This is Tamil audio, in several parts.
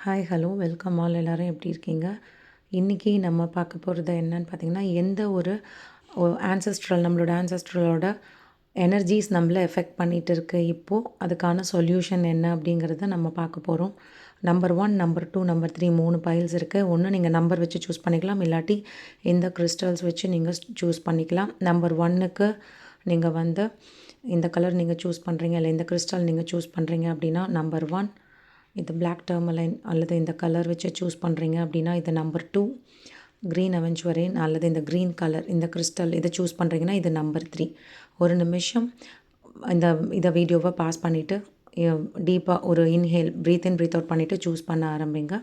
ஹாய் ஹலோ வெல்கம் ஆல் எல்லோரும் எப்படி இருக்கீங்க? இன்றைக்கி நம்ம பார்க்க போகிறது என்னன்னு பார்த்தீங்கன்னா, எந்த ஒரு நம்மளோட ஆன்செஸ்ட்ரலோட எனர்ஜிஸ் நம்மளை எஃபெக்ட் பண்ணிகிட்டு இருக்குது இப்போது அதுக்கான சொல்யூஷன் என்ன அப்படிங்கிறத நம்ம பார்க்க போகிறோம். நம்பர் 1, நம்பர் 2, நம்பர் 3 3 பைல்ஸ் இருக்குது. ஒன்று நீங்கள் நம்பர் வச்சு சூஸ் பண்ணிக்கலாம், இல்லாட்டி இந்த கிறிஸ்டல்ஸ் வச்சு நீங்கள் சூஸ் பண்ணிக்கலாம். நம்பர் 1க்கு நீங்கள் வந்து இந்த கலர் நீங்கள் சூஸ் பண்ணுறீங்க, இல்லை இந்த கிறிஸ்டல் நீங்கள் சூஸ் பண்ணுறீங்க அப்படின்னா நம்பர் 1. இது பிளாக் டர்மலைன் அல்லது இந்த கலர் வச்சு சூஸ் பண்ணுறீங்க அப்படின்னா இது நம்பர் 2. க்ரீன் அவென்ச்சுவரின் அல்லது இந்த க்ரீன் கலர் இந்த கிறிஸ்டல் இதை சூஸ் பண்ணுறீங்கன்னா இது நம்பர் 3. ஒரு நிமிஷம் இதை வீடியோவை பாஸ் பண்ணிவிட்டு டீப்பாக ஒரு inhale breath in breathe out பண்ணிவிட்டு சூஸ் பண்ண ஆரம்பிங்க.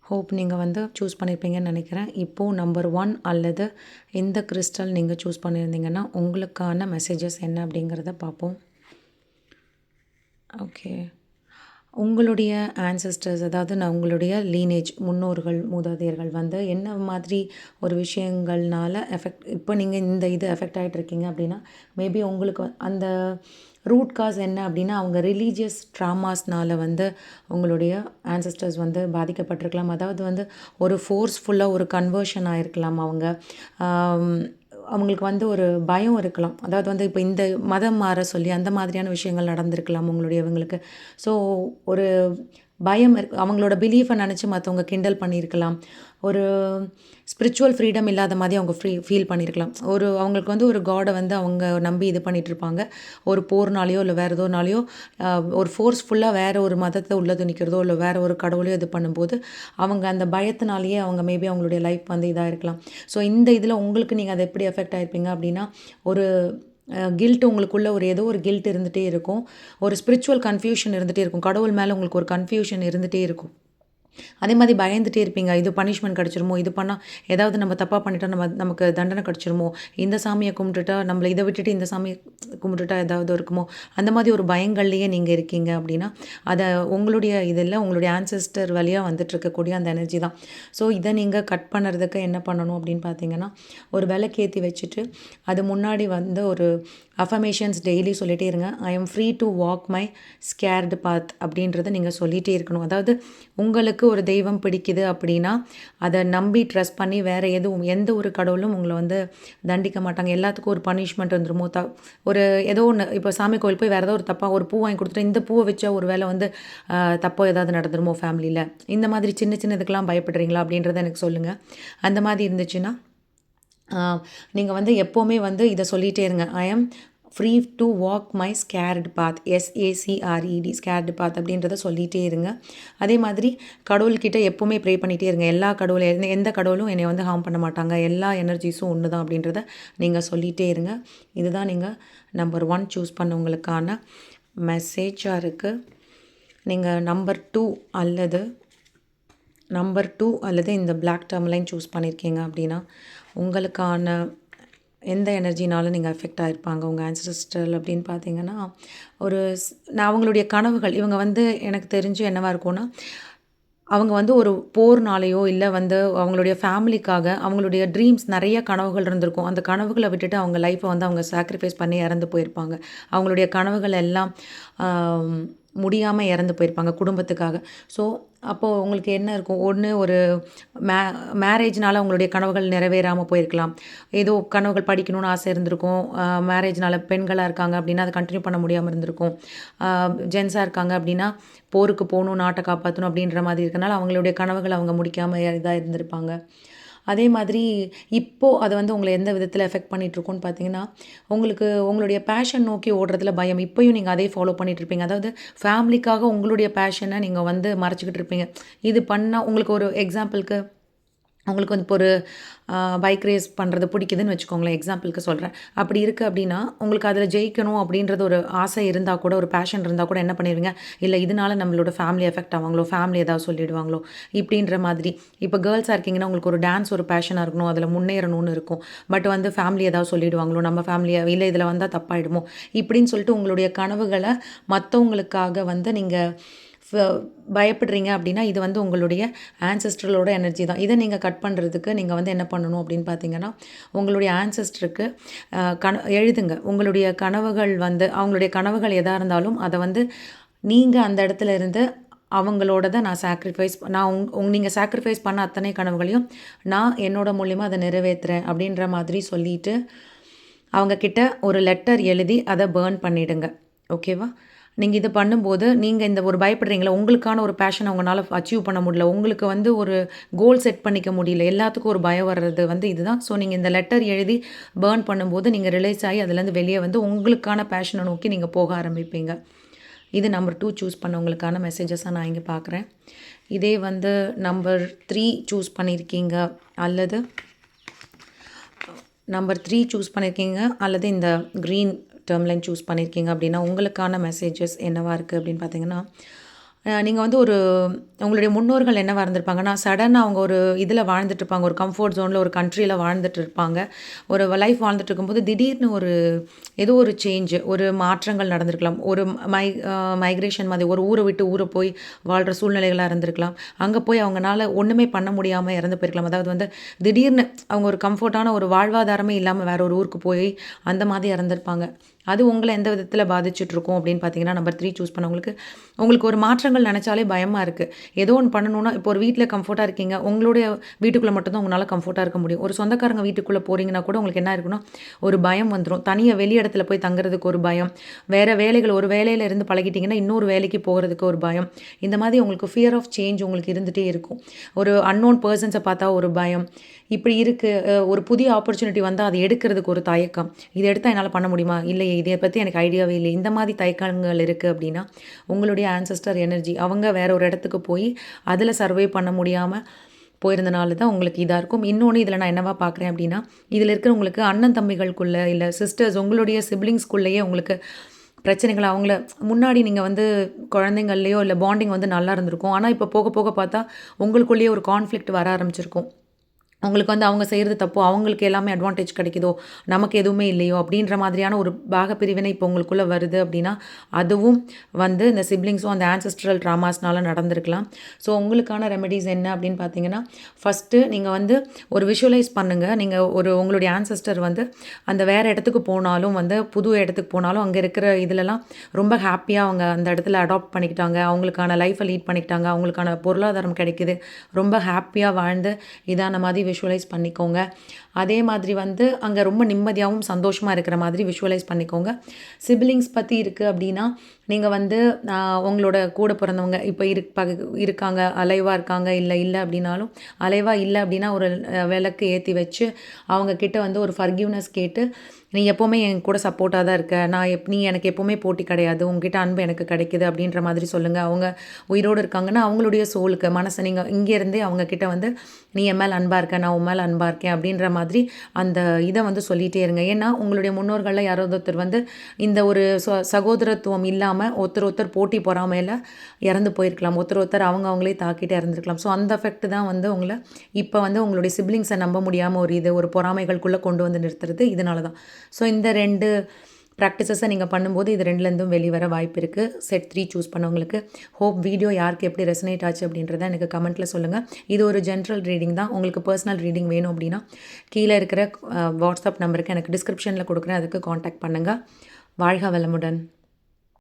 ஹோப் நீங்கள் வந்து சூஸ் பண்ணியிருப்பீங்கன்னு நினைக்கிறேன். இப்போது நம்பர் 1 அல்லது இந்த கிறிஸ்டல் நீங்கள் சூஸ் பண்ணியிருந்தீங்கன்னா உங்களுக்கான மெசேஜஸ் என்ன அப்படிங்கிறத பார்ப்போம். ஓகே, உங்களுடைய ஆன்செஸ்டர்ஸ், அதாவது உங்களுடைய லீனேஜ் முன்னோர்கள் மூதாதையர்கள் வந்து என்ன மாதிரி ஒரு விஷயங்கள்னால இப்போ நீங்கள் இது எஃபெக்ட் ஆகிட்டு இருக்கீங்க அப்படின்னா மேபி உங்களுக்கு அந்த ரூட் காஸ் என்ன அப்படின்னா அவங்க ரிலீஜியஸ் ட்ராமாஸ்னால் வந்து உங்களுடைய ஆன்செஸ்டர்ஸ் வந்து பாதிக்கப்பட்டிருக்கலாம். அதாவது வந்து ஒரு ஃபோர்ஸ்ஃபுல்லாக ஒரு கன்வர்ஷன் ஆகிருக்கலாம். அவங்களுக்கு வந்து ஒரு பயம் இருக்கலாம். அதாவது வந்து இப்போ இந்த மதம் மாற சொல்லி அந்த மாதிரியான விஷயங்கள் நடந்திருக்கலாம் உங்களுடையவங்களுக்கு. ஸோ ஒரு பயம் அவங்களோட பிலீஃபை நினச்சி மற்றவங்க கிண்டல் பண்ணியிருக்கலாம். ஒரு ஸ்பிரிச்சுவல் ஃப்ரீடம் இல்லாத மாதிரி அவங்க ஃபீல் பண்ணியிருக்கலாம். அவங்களுக்கு வந்து ஒரு காடை வந்து அவங்க நம்பி இது பண்ணிகிட்ருப்பாங்க. ஒரு போர்னாலேயோ இல்லை வேறு எதோனாலேயோ ஒரு ஃபோர்ஸ்ஃபுல்லாக வேறு ஒரு மதத்தை உள்ள துணிக்கிறதோ இல்லை வேறு ஒரு கடவுளையோ இது பண்ணும்போது அவங்க அந்த பயத்தினாலேயே அவங்க மேபி அவங்களுடைய லைஃப் வந்து இதாக இருக்கலாம். ஸோ இந்த இதில் உங்களுக்கு நீங்கள் அதை எப்படி எஃபெக்ட் ஆகிருப்பீங்க அப்படின்னா ஒரு கில்ட் உங்களுக்குள்ளே ஏதோ ஒரு கில்ட் இருந்துகிட்டே இருக்கும். ஒரு ஸ்பிரிச்சுவல் கன்ஃபியூஷன் இருந்துகிட்டே இருக்கும். கடவுள் மேலே உங்களுக்கு ஒரு கன்ஃபியூஷன் இருந்துகிட்டே இருக்கும். அதே மாதிரி பயந்துகிட்டே இருப்பீங்க. இது பனிஷ்மெண்ட் கிடச்சிருமோ, இது பண்ணால் ஏதாவது நம்ம தப்பாக பண்ணிட்டா நமக்கு தண்டனை கிடச்சிருமோ, இந்த சாமியை கும்பிட்டுட்டா நம்மளை இதை விட்டுட்டு இந்த சாமியை கும்பிட்டுட்டா ஏதாவது இருக்குமோ, அந்த மாதிரி ஒரு பயங்கள்லேயே நீங்கள் இருக்கீங்க அப்படின்னா அதை உங்களுடைய இதில் உங்களுடைய ஆன்செஸ்டர் வழியாக வந்துட்டு இருக்கக்கூடிய அந்த எனர்ஜி தான். ஸோ இதை நீங்கள் கட் பண்ணுறதுக்கு என்ன பண்ணணும் அப்படின்னு பார்த்தீங்கன்னா, ஒரு விளக்கேற்றி வச்சுட்டு அது முன்னாடி வந்து ஒரு அஃபர்மேஷன்ஸ் டெய்லி சொல்லிகிட்டே இருங்க. I am free to walk my sacred path அப்படின்றத நீங்கள் சொல்லிகிட்டே இருக்கணும். அதாவது உங்களுக்கு ஒரு தெய்வம் பிடிக்குது அப்படின்னா அதை நம்பி ட்ரஸ்ட் பண்ணி வேறு எந்த ஒரு கடவுளும் உங்களை வந்து தண்டிக்க மாட்டாங்க. எல்லாத்துக்கும் ஒரு பனிஷ்மெண்ட் வந்துருமோ, ஒரு ஏதோ ஒன்று இப்போ சாமி கோயில் போய் வேறு ஏதோ ஒரு தப்பாக ஒரு பூ வாங்கி கொடுத்துட்டு இந்த பூவை வச்சா ஒரு வேளை வந்து தப்போ ஏதாவது நடந்துருமோ ஃபேமிலியில், இந்த மாதிரி சின்ன சின்ன இதுக்கெல்லாம் பயப்படுறீங்களா அப்படின்றத எனக்கு சொல்லுங்கள். அந்த மாதிரி இருந்துச்சுன்னா நீங்கள் வந்து எப்போவுமே வந்து இதை சொல்லிகிட்டே இருங்க. I am free to walk my sacred path, SACRED sacred path அப்படின்றத சொல்லிகிட்டே இருங்க. அதே மாதிரி கடவுள்கிட்ட எப்போவுமே ப்ரே பண்ணிகிட்டே இருங்க. எல்லா எந்த கடவுளும் என்னை வந்து ஹார்ம் பண்ண மாட்டாங்க, எல்லா எனர்ஜிஸும் ஒன்று தான் அப்படின்றத நீங்கள் சொல்லிகிட்டே இருங்க. இதுதான் நீங்கள் நம்பர் 1 சூஸ் பண்ணவங்களுக்கான மெசேஜாக இருக்குது. நீங்கள் நம்பர் 2 அல்லது இந்த பிளாக் டர்மலைன் சூஸ் பண்ணியிருக்கீங்க அப்படின்னா உங்களுக்கான எந்த எனர்ஜினாலும் நீங்கள் எஃபெக்ட் ஆகிருப்பாங்க உங்கள் ஆன்செஸ்ட்ரல் அப்படின்னு பார்த்தீங்கன்னா அவங்களுடைய கனவுகள் இவங்க வந்து எனக்கு தெரிஞ்சு என்னவாக இருக்கும்னா அவங்க வந்து ஒரு போர்னாலேயோ இல்லை வந்து அவங்களுடைய ஃபேமிலிக்காக அவங்களுடைய ட்ரீம்ஸ் நிறைய கனவுகள் இருந்திருக்கும். அந்த கனவுகளை விட்டுட்டு அவங்க லைஃப்பை வந்து அவங்க சாக்ரிஃபைஸ் பண்ணி இறந்து போயிருப்பாங்க. அவங்களுடைய கனவுகள் எல்லாம் முடியாமல் இறந்து போயிருப்பாங்க குடும்பத்துக்காக. ஸோ அப்போது உங்களுக்கு என்ன இருக்கும், ஒன்று ஒரு மேரேஜ்னால் அவங்களுடைய கனவுகள் நிறைவேறாமல் போயிருக்கலாம். ஏதோ கனவுகள் படிக்கணும்னு ஆசை இருந்திருக்கும். மேரேஜ்னால் பெண்களாக இருக்காங்க அப்படின்னா அதை கண்டினியூ பண்ண முடியாமல் இருந்திருக்கும். ஜென்ஸாக இருக்காங்க அப்படின்னா போருக்கு போகணும், நாட்டை காப்பாற்றணும் அப்படின்ற மாதிரி இருக்கனால அவங்களுடைய கனவுகள் அவங்க முடிக்காமல் இதாக இருந்திருப்பாங்க. அதே மாதிரி இப்போது அது வந்து உங்களை எந்த விதத்தில் எஃபெக்ட் பண்ணிகிட்ருக்கோன்னு பார்த்தீங்கன்னா உங்களுடைய பேஷன் நோக்கி ஓடுறதுல பயம். இப்போயும் நீங்கள் அதே ஃபாலோ பண்ணிகிட்ருப்பீங்க. அதாவது ஃபேமிலிக்காக உங்களுடைய பேஷனை நீங்கள் வந்து மறைச்சிக்கிட்டு இருப்பீங்க. இது பண்ணால் உங்களுக்கு ஒரு எக்ஸாம்பிளுக்கு உங்களுக்கு வந்து இப்போ ஒரு பைக் ரேஸ் பண்ணுறது பிடிக்குதுன்னு வச்சுக்கோங்களேன், எக்ஸாம்பிளுக்கு சொல்கிறேன். அப்படி இருக்குது அப்படின்னா உங்களுக்கு அதில் ஜெயிக்கணும் அப்படின்றது ஒரு ஆசை இருந்தால் கூட, ஒரு பேஷன் இருந்தால் கூட என்ன பண்ணிடுவீங்க, இல்லை இதனால நம்மளோட ஃபேமிலி எஃபெக்ட் ஆவாங்களோ, ஃபேமிலி ஏதாவது சொல்லிடுவாங்களோ இப்படின்ற மாதிரி. இப்போ கேர்ள்ஸாக இருக்கீங்கன்னா உங்களுக்கு ஒரு டான்ஸ் ஒரு பேஷனாக இருக்கணும், அதில் முன்னேறணும்னு இருக்கும். பட் வந்து ஃபேமிலி ஏதாவது சொல்லிடுவாங்களோ, நம்ம ஃபேமிலியை இல்லை இதில் வந்தால் தப்பாயிடுமோ இப்படின்னு சொல்லிட்டு உங்களுடைய கனவுகளை மற்றவங்களுக்காக வந்து நீங்கள் பயப்படுறீங்க அப்படின்னா இது வந்து உங்களுடைய ஆன்செஸ்ட்ரலோட எனர்ஜி தான். இதை நீங்கள் கட் பண்ணுறதுக்கு நீங்கள் வந்து என்ன பண்ணணும் அப்படின்னு பார்த்தீங்கன்னா உங்களுடைய ஆன்செஸ்டருக்கு எழுதுங்க. உங்களுடைய கனவுகள் வந்து அவங்களுடைய கனவுகள் எதாக இருந்தாலும் அதை வந்து நீங்கள் அந்த இடத்துல இருந்து அவங்களோடத நான் சாக்ரிஃபைஸ் நான் நீங்கள் சாக்ரிஃபைஸ் பண்ண அத்தனை கனவுகளையும் நான் என்னோட மூலிமா அதை நிறைவேற்றுறேன் அப்படின்ற மாதிரி சொல்லிட்டு அவங்கக்கிட்ட ஒரு லெட்டர் எழுதி அதை பேர்ன் பண்ணிவிடுங்க. ஓகேவா? நீங்கள் இது பண்ணும்போது நீங்கள் இந்த ஒரு பயப்படுறீங்களா, உங்களுக்கான ஒரு பேஷனை உங்களால் அச்சீவ் பண்ண முடியல, உங்களுக்கு வந்து ஒரு கோல் செட் பண்ணிக்க முடியல, எல்லாத்துக்கும் ஒரு பயம் வர்றது வந்து இதுதான். ஸோ நீங்கள் இந்த லெட்டர் எழுதி பேர்ன் பண்ணும்போது நீங்கள் ரிலைஸ் ஆகி அதுலேருந்து வெளியே வந்து உங்களுக்கான பேஷனை நோக்கி நீங்கள் போக ஆரம்பிப்பீங்க. இது நம்பர் 2 சூஸ் பண்ணவங்களுக்கான மெசேஜஸாக நான் இங்கே பார்க்குறேன். இதே வந்து நம்பர் 3 சூஸ் பண்ணியிருக்கீங்க அல்லது நம்பர் 3 சூஸ் பண்ணியிருக்கீங்க அல்லது இந்த க்ரீன் டேர்ம்லைன் சூஸ் பண்ணியிருக்கீங்க அப்படின்னா உங்களுக்கான மெசேஜஸ் என்னவாக இருக்குது அப்படின்னு பார்த்தீங்கன்னா, நீங்கள் வந்து உங்களுடைய முன்னோர்கள் என்னவாக இருந்திருப்பாங்கன்னா, சடனாக அவங்க ஒரு இதில் வாழ்ந்துட்டுருப்பாங்க, ஒரு கம்ஃபர்ட் ஜோனில் ஒரு கண்ட்ரியில் வாழ்ந்துட்டு இருப்பாங்க. ஒரு லைஃப் வாழ்ந்துட்டு இருக்கும்போது திடீர்னு ஏதோ ஒரு சேஞ்சு, ஒரு மாற்றங்கள் நடந்திருக்கலாம். ஒரு மைக்ரேஷன் மாதிரி ஒரு ஊரை விட்டு ஊரை போய் வாழ்கிற சூழ்நிலைகளாக இருந்திருக்கலாம். அங்கே போய் அவங்களால ஒன்றுமே பண்ண முடியாமல் இறந்து போயிருக்கலாம். அதாவது வந்து திடீர்னு அவங்க ஒரு கம்ஃபர்ட்டான ஒரு வாழ்வாதாரமே இல்லாமல் வேற ஒரு ஊருக்கு போய் அந்த மாதிரி இறந்துருப்பாங்க. அது உங்களை எந்த விதத்தில் பாதிச்சுட்ருக்கும் அப்படின்னு பார்த்தீங்கன்னா, நம்பர் 3 சூஸ் பண்ணவங்களுக்கு உங்களுக்கு ஒரு மாற்றங்கள் நினச்சாலே பயமாக இருக்குது. ஏதோ ஒன்று பண்ணணும்னா இப்போ ஒரு வீட்டில் கம்ஃபர்ட்டாக இருக்கீங்க, உங்களுடைய வீட்டுக்குள்ளே மட்டும்தான் உங்களால் கம்ஃபர்ட்டாக இருக்க முடியும். ஒரு சொந்தக்காரங்க வீட்டுக்குள்ளே போகிறீங்கன்னா கூட உங்களுக்கு என்ன இருக்குன்னா ஒரு பயம் வந்துடும். தனியாக வெளி இடத்துல போய் தங்குறதுக்கு ஒரு பயம், வேறு வேலைகள் ஒரு வேலையில் இருந்து பழகிட்டிங்கன்னா இன்னொரு வேலைக்கு போகிறதுக்கு ஒரு பயம். இந்த மாதிரி உங்களுக்கு ஃபியர் ஆஃப் சேஞ்ச் உங்களுக்கு இருந்துகிட்டே இருக்கும். ஒரு அன்னோன் பர்சன்ஸை பார்த்தா ஒரு பயம், இப்படி இருக்குது. ஒரு புதிய ஆப்பர்ச்சுனிட்டி வந்தால் அதை எடுக்கிறதுக்கு ஒரு தயக்கம், இதை எடுத்தால் என்னால் பண்ண முடியுமா, இல்லையே இதை பற்றி எனக்கு ஐடியாவே இல்லை, இந்த மாதிரி தயக்கங்கள் இருக்குது அப்படின்னா உங்களுடைய ஆன்செஸ்டர் எனர்ஜி அவங்க வேற ஒரு இடத்துக்கு போய் அதில் சர்வே பண்ண முடியாமல் போயிருந்தனால தான் உங்களுக்கு இதாக இருக்கும். இன்னொன்று இதில் நான் என்னவா பார்க்குறேன் அப்படின்னா, இதில் இருக்கிற உங்களுக்கு அண்ணன் தம்பிகளுக்குள்ளே இல்லை சிஸ்டர்ஸ் உங்களுடைய சிப்ளிங்ஸ்குள்ளேயே உங்களுக்கு பிரச்சனைகள், அவங்கள முன்னாடி நீங்கள் வந்து குழந்தைங்கள்லையோ இல்லை பாண்டிங் வந்து நல்லா இருந்திருக்கும். ஆனால் இப்போ போக போக பார்த்தா உங்களுக்குள்ளேயே ஒரு கான்ஃப்ளிக்ட் வர ஆரம்பிச்சிருக்கும். உங்களுக்கு வந்து அவங்க செய்கிறது தப்பு, அவங்களுக்கு எல்லாமே அட்வான்டேஜ் கிடைக்குதோ, நமக்கு எதுவுமே இல்லையோ அப்படின்ற மாதிரியான ஒரு பிரிவினை இப்போ உங்களுக்குள்ளே வருது அப்படின்னா அதுவும் வந்து இந்த சிப்ளிங்ஸும் அந்த ஆன்செஸ்ட்ரல் ட்ராமாஸ்னால நடந்திருக்கலாம். ஸோ உங்களுக்கான ரெமெடிஸ் என்ன அப்படின்னு பார்த்தீங்கன்னா, ஃபஸ்ட்டு நீங்கள் வந்து ஒரு விஷுவலைஸ் பண்ணுங்கள். நீங்கள் உங்களுடைய ஆன்செஸ்டர் வந்து அந்த வேறு இடத்துக்கு போனாலும் வந்து புது இடத்துக்கு போனாலும் அங்கே இருக்கிற இதிலலாம் ரொம்ப ஹாப்பியாக அவங்க அந்த இடத்துல அடாப்ட் பண்ணிக்கிட்டாங்க, அவங்களுக்கான லைஃப்பை லீட் பண்ணிக்கிட்டாங்க, அவங்களுக்கான பொருளாதாரம் கிடைக்குது, ரொம்ப ஹாப்பியாக வாழ்ந்து இதான மாதிரி விஷுவலைஸ் பண்ணிக்கோங்க. அதே மாதிரி வந்து அங்கே ரொம்ப நிம்மதியாகவும் சந்தோஷமாக இருக்கிற மாதிரி விஷுவலைஸ் பண்ணிக்கோங்க. சிப்லிங்ஸ் பற்றி இருக்குது அப்படின்னா நீங்கள் வந்து உங்களோட கூட பிறந்தவங்க இப்போ இருக்காங்க, அலைவாக இருக்காங்க, இல்லை அப்படின்னாலும் அலைவாக இல்லை அப்படின்னா ஒரு விளக்கு ஏற்றி வச்சு அவங்கக்கிட்ட வந்து ஒரு ஃபர்கிவ்னஸ் கேட்டு, நீ எப்போவுமே என் கூட சப்போர்ட்டாக தான் இருக்க, நீ எனக்கு எப்போவுமே போட்டி கிடையாது, உங்ககிட்ட அன்பு எனக்கு கிடைக்குது அப்படின்ற மாதிரி சொல்லுங்கள். அவங்க உயிரோடு இருக்காங்கன்னா அவங்களுடைய சோலுக்கு மனசை நீங்கள் இங்கேருந்தே அவங்கக்கிட்ட வந்து நீ என் மேலே அன்பாக இருக்க, நான் உன் மேலே அன்பாக இருக்கேன் அப்படின்ற மாதிரி அந்த இதை வந்து சொல்லிகிட்டே இருங்க. ஏன்னா உங்களுடைய முன்னோர்களில் யாராவது ஒருத்தர் வந்து இந்த ஒரு சகோதரத்துவம் இல்லாமல் ஒருத்தர் போட்டி பொறாமையில் இறந்து போயிருக்கலாம், ஒருத்தர் அவங்களே தாக்கிட்டு இறந்துருக்கலாம். ஸோ அந்த எஃபெக்ட் தான் வந்து உங்களை இப்போ வந்து உங்களுடைய சிப்லிங்ஸை நம்ப முடியாமல் ஒரு பொறாமைகளுக்குள்ளே கொண்டு வந்து நிறுத்துறது இதனால தான். ஸோ இந்த 2 ப்ராக்டிசஸை நீங்கள் பண்ணும்போது இது 2லேருந்தும் வெளிவர வாய்ப்பு இருக்குது. செட் 3 சூஸ் பண்ணவங்களுக்கு. ஹோப் வீடியோ யாருக்கு எப்படி ரெசனேட் ஆச்சு அப்படின்றத எனக்கு கமெண்ட்டில் சொல்லுங்கள். இது ஒரு ஜென்ரல் ரீடிங் தான். உங்களுக்கு பர்சனல் ரீடிங் வேணும் அப்படின்னா கீழே இருக்கிற வாட்ஸ்அப் நம்பருக்கு எனக்கு டிஸ்கிரிப்ஷனில் கொடுக்குறேன், அதுக்கு காண்டாக்ட் பண்ணுங்கள். வாழ்க வளமுடன்.